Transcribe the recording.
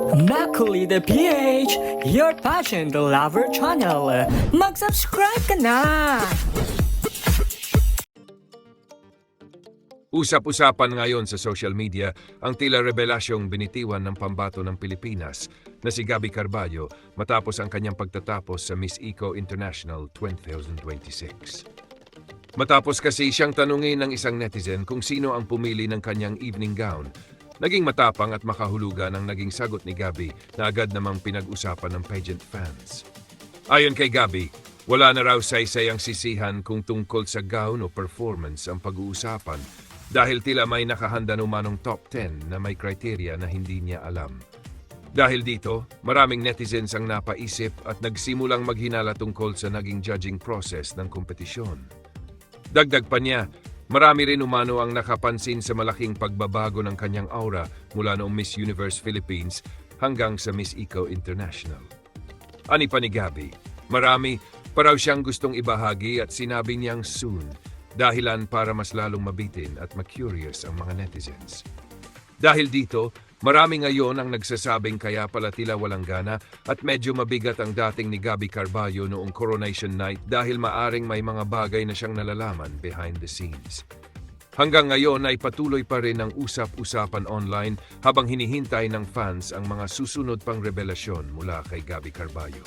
Macaulay PH, your passion the lover channel. Mag-subscribe ka na! Usap-usapan ngayon sa social media ang tila revelasyong binitiwan ng pambato ng Pilipinas na si Gabby Carballo matapos ang kanyang pagtatapos sa Miss Eco International 2026. Matapos kasi siyang tanungin ng isang netizen kung sino ang pumili ng kanyang evening gown, naging matapang at makahulugan ang naging sagot ni Gabby na agad namang pinag-usapan ng pageant fans. Ayon kay Gabby, wala na raw saysay ang sisihan kung tungkol sa gown o performance ang pag-uusapan dahil tila may nakahanda numanong top 10 na may criteria na hindi niya alam. Dahil dito, maraming netizens ang napaisip at nagsimulang maghinala tungkol sa naging judging process ng kompetisyon. Dagdag pa niya, marami rin umano ang nakapansin sa malaking pagbabago ng kanyang aura mula noong Miss Universe Philippines hanggang sa Miss Eco International. Ani pa ni Gabby, marami pa raw siyang gustong ibahagi at sinabi niyang soon, dahilan para mas lalong mabitin at ma-curious ang mga netizens. Dahil dito, marami ngayon ang nagsasabing kaya pala tila walang gana at medyo mabigat ang dating ni Gabby Carballo noong coronation night dahil maaring may mga bagay na siyang nalalaman behind the scenes. Hanggang ngayon ay patuloy pa rin ang usap-usapan online habang hinihintay ng fans ang mga susunod pang revelasyon mula kay Gabby Carballo.